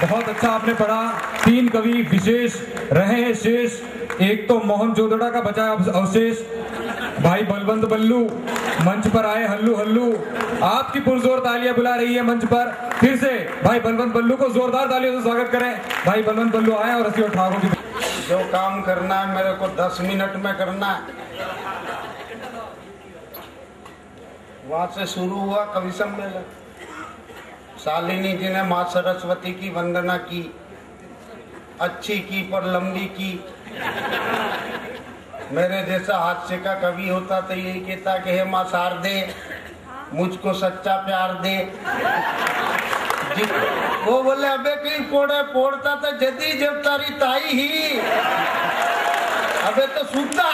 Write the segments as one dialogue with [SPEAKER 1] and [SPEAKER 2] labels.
[SPEAKER 1] बहुत अच्छा आपने पढ़ा। 3 कवि विशेष रहे हैं शेष। एक तो मोहन जोदड़ा का बचा अवशेष। भाई बलवंत बल्लू मंच पर आए, हल्लू हल्लू। आपकी पुरजोर तालियां बुला रही है मंच पर। फिर से भाई बलवंत बल्लू को जोरदार तालियों से स्वागत करें। भाई बलवंत बल्लू आए और रसी और ठाकुर की
[SPEAKER 2] जो काम करना है मेरे को 10 मिनट में करना है। वहां से शुरू हुआ कवि सम्मेलन। शालिनी जी ने माँ सरस्वती की वंदना की, अच्छी की पर लंबी की। मेरे जैसा हास्य का कवि होता तो यही कहता कि हे माँ शारदे मुझको सच्चा प्यार दे। वो बोले अबे कहीं पोड़ता तो जदी जब तारी ताई ही, अबे तो सूखता।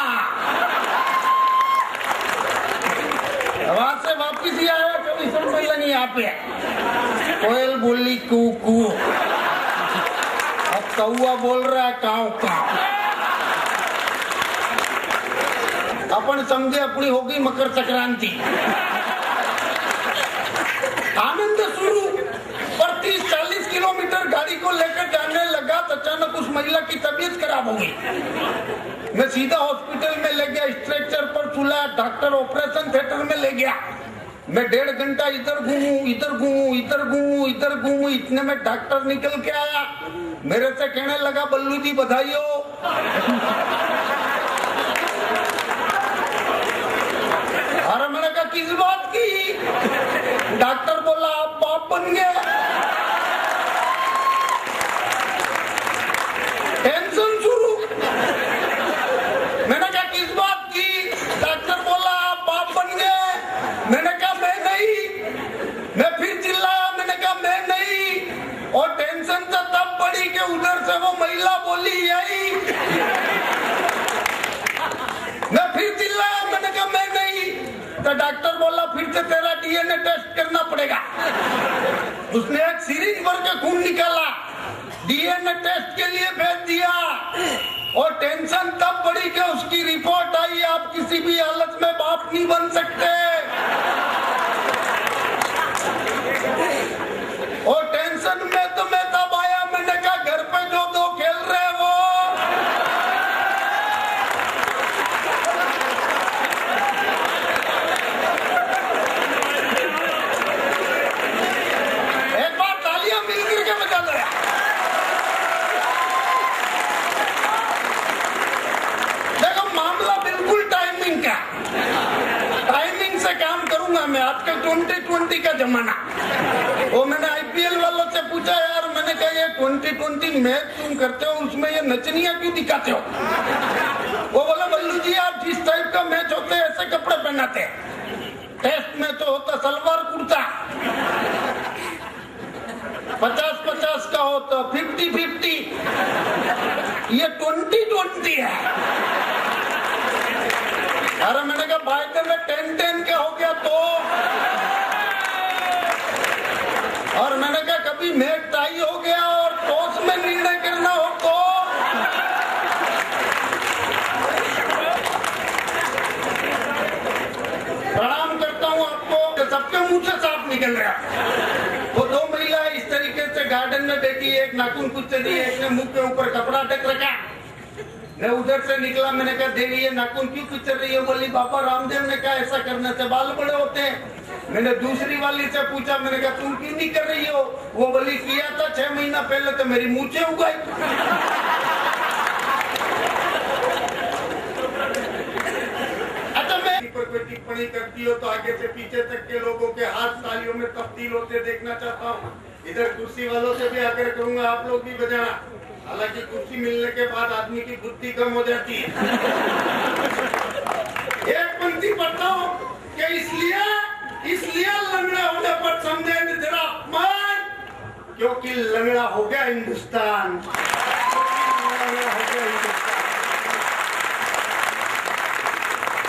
[SPEAKER 2] वहां से वापिस ही आया कवि सम्मेलन यहाँ पे। कोयल बोली कू कू, अब कौआ बोल रहा है काऊ काऊ। अपन समझे अपनी होगी मकर संक्रांति। आनंद शुरू पर 30-40 किलोमीटर गाड़ी को लेकर जाने लगा तो अचानक उस महिला की तबीयत खराब हो गई। मैं सीधा हॉस्पिटल में ले गया, स्ट्रेचर पर सुलाया, डॉक्टर ऑपरेशन थिएटर में ले गया। मैं 1.5 घंटा इधर घूमू, इतने में डॉक्टर निकल के आया। मेरे से कहने लगा बल्लू जी बधाई हो। अरे मैंने कहा किस बात की? डॉक्टर बोला आप बाप बन गए। टेंशन शुरू। मैंने कहा किस बात की? डॉक्टर बोला आप बाप बन गए। मैंने कहा मैं नहीं। मैं फिर चिल्लाया, मैंने कहा मैं नहीं। और टेंशन तो तब बढ़ी कि उधर से वो महिला बोली यही। मैं फिर चिल्लाया, मैंने कहा मैं नहीं। तो डॉक्टर बोला फिर से तेरा डीएनए टेस्ट करना पड़ेगा। उसने एक सीरीज भर के खून निकाला, डीएनए टेस्ट के लिए भेज दिया। और टेंशन तब बढ़ी कि उसकी रिपोर्ट आई, आप किसी भी हालत में बाप नहीं बन सकते। और टेंशन में तो मैं तब आया, मैंने कहा घर पे जो 2 खेल रहे वो। एक बार तालियां मिलकर के बजा दो। देखो मामला बिल्कुल टाइमिंग का। टाइमिंग से काम करूंगा मैं। आजकल 2020 का जमाना। वो मैंने आईपीएल वालों से पूछा यार, मैंने कहा ये 2020 मैच तुम करते हो उसमें ये नचनिया क्यों दिखाते हो? वो बोला बल्लू जी आप जिस टाइप का मैच होते हैं ऐसे कपड़े पहनाते हैं। टेस्ट में तो होता सलवार कुर्ता, 50-50 का हो तो 50-50। ये 2020 है। अरे मैंने कहा भाई तो 10-10 के हो गया तो। और मैंने कहा कभी मैच टाई हो गया और टॉस में निर्णय करना हो तो। प्रणाम करता हूँ आपको। सबके मुंह से सांप निकल रहा। वो 2 महिलाएं इस तरीके से गार्डन में बैठी, एक नाखून कुछ से दिए, एक ने मुंह के ऊपर कपड़ा ढक रखा। मैं उधर से निकला, मैंने कहा देवी ये नाखून क्यों पिचर रही है? बोली बाबा रामदेव ने कहा ऐसा करने से बाल बड़े होते हैं। मैंने दूसरी वाली से पूछा, मैंने कहा तुम क्यों नहीं कर रही हो? वो बोली किया था 6 महीना पहले तो मेरी मूंछें उगाई। अच्छा मैं कोई टिप्पणी करती हो तो आगे से पीछे तक के लोगों के हाथ तालियों में तब्दील होते देखना चाहता हूँ। इधर कुर्सी वालों से भी आग्रह करूंगा आप लोग भी बजाना। हालांकि कुर्सी मिलने के बाद आदमी की बुद्धि कम हो जाती है। एक पंक्ति पढ़ता हूँ कि इसलिए लंगड़ा होने पर समझे जरा अपमान, क्योंकि लंगड़ा हो गया हिंदुस्तान।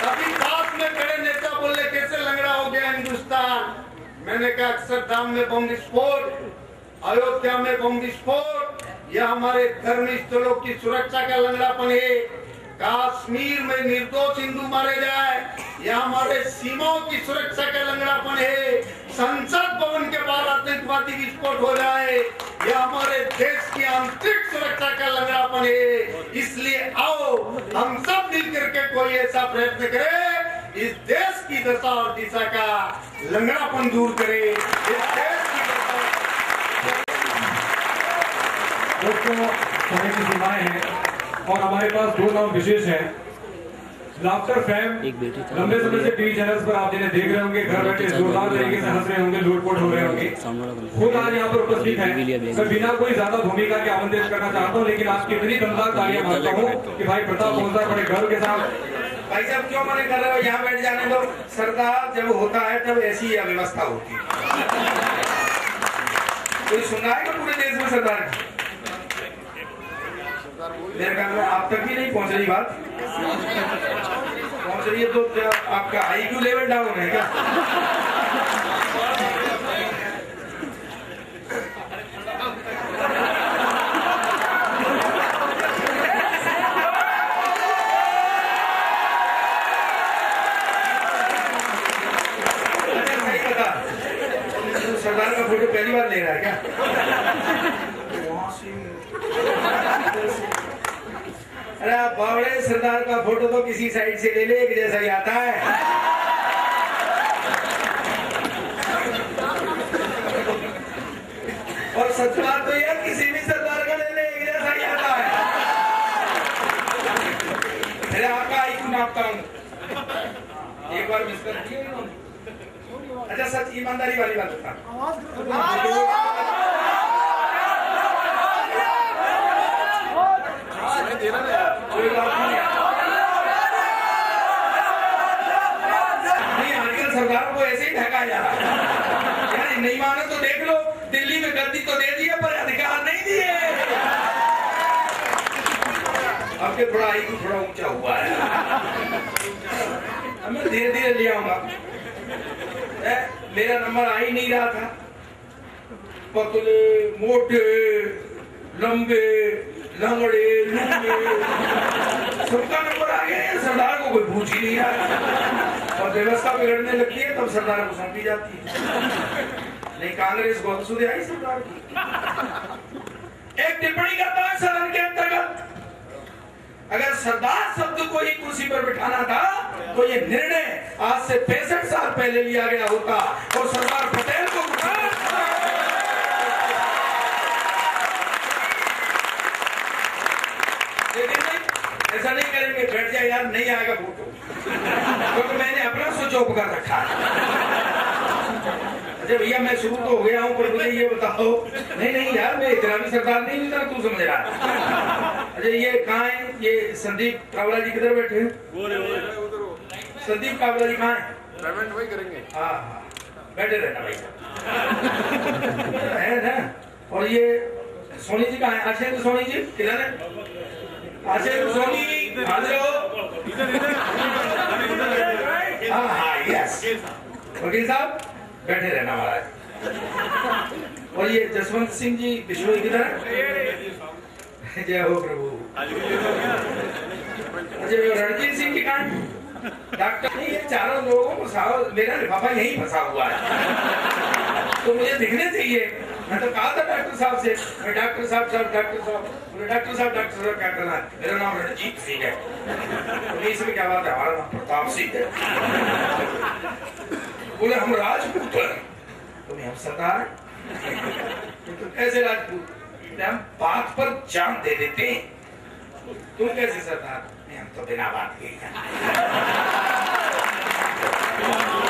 [SPEAKER 2] कभी पास में खड़े नेता बोले कैसे लंगड़ा हो गया हिंदुस्तान? मैंने कहा अक्षरधाम में बम विस्फोट, अयोध्या में बम विस्फोट, यह हमारे धर्म स्थलों की सुरक्षा का लंगड़ापन है। कश्मीर में निर्दोष हिंदू मारे जाए, यह हमारे सीमाओं की सुरक्षा का लंगड़ापन है। संसद भवन के बाहर आतंकवादी विस्फोट हो जाए, यह हमारे कच्चा का लंगड़ापन है। इसलिए आओ हम सब मिलकर के कोई ऐसा प्रयत्न करें, इस देश की दशा और दिशा का लंगड़ापन दूर करे। इस देश की
[SPEAKER 1] दोस्तों, समय की सीमाएं हैं और हमारे पास 2 नाम विशेष हैं। लाफ्टर फैम लंबे समय से टीवी चैनल्स पर आप जिन्हें देख रहे होंगे, घर बैठे जोरदार तरीके से हंस रहे होंगे, लूटपोट हो रहे होंगे, खुद आज यहाँ पर उपस्थित हैं। मैं बिना कोई ज्यादा भूमिका के आमंत्रित करना चाहता हूँ, लेकिन आपकी इतनी दमदार तालियां मांगता हूँ कि भाई प्रताप बोलता है बड़े गर्व के साथ।
[SPEAKER 2] भाई साहब क्यों मना कर रहे हो, यहाँ बैठ जाने दो। सरदार जब होता है तब ऐसी अव्यवस्था होती है। कोई सुना है पूरे देश में सरदार की? मेरे ख्याल में आप तक भी नहीं पहुंच रही बात। पहुंच रही है तो क्या आपका IQ लेवल डाउन है क्या? सही बता, सरदार का फोटो पहली बार ले रहा है क्या? अरे बावड़े, सरदार का फोटो तो किसी साइड से ले ले, एक जैसा ही आता है। और सच बात तो यार किसी भी सरदार का ले ले, एक जैसा ही आता है। अरे आपका IQ नापता हूँ, एक बार मिस कर दिया। अच्छा सच ईमानदारी वाली बात बता, सरकार को ऐसे ही ढका जा रहा है। नहीं मानो तो देख लो, दिल्ली में गद्दी तो दे दिया पर अधिकार नहीं दिए। अब के थोड़ा IQ थोड़ा ऊंचा हुआ है, अब मैं धीरे धीरे ले आऊंगा। मेरा नंबर आ ही नहीं रहा था। पतले मोटे लंबे लंगड़े लुंगे सबका नंबर आ गया। सरदार को कोई पूछ ही नहीं रहा और व्यवस्था बिगड़ने लगती है तब सरदार को सौंपी जाती है। नहीं कांग्रेस को सुधे आई सरदार की। एक टिप्पणी करता है सदन के अंतर्गत, अगर सरदार शब्द को ही कुर्सी पर बिठाना था तो ये निर्णय आज से 65 साल पहले लिया गया होता और सरदार पटेल को ऐसा नहीं करेंगे। बैठ जाए यार, नहीं आएगा फोटो, क्योंकि मैंने अपना स्विच ऑफ कर रखा है। अच्छा भैया मैं शुरू तो हो गया हूँ, पर मुझे ये बताओ। नहीं नहीं यार, मैं इतना भी सरदार नहीं हूँ, तू समझ रहा है। अच्छा ये कहाँ है? ये संदीप कावला जी किधर बैठे हैं? संदीप कावला जी कहाँ है? पेमेंट वही करेंगे। हाँ बैठे रहना भाई है ना। और ये सोनी जी कहाँ है? आशेंद्र सोनी जी किधर है? आशेंद्र सोनी हाँ यस। वकील साहब बैठे रहना महाराज। और ये जसवंत सिंह जी बिश्नोई किधर है? जय हो प्रभु। अच्छा रणजीत सिंह की कहानी डॉक्टर नहीं, ये चारों लोगों को मेरा लिफाफा यहीं फंसा हुआ है तो मुझे दिखने चाहिए। मैं तो कहा था डॉक्टर साहब से, डॉक्टर साहब डॉक्टर साहब क्या करना है? मेरा नाम रणजीत सिंह है। पुलिस में क्या बात है? हमारा नाम प्रताप सिंह है। बोले हम राजपूत हैं। तुम्हें हम सरदार तो कैसे राजपूत? हम बात पर जान दे देते हैं। तुम कैसे सरदार? हम तो बिना बात के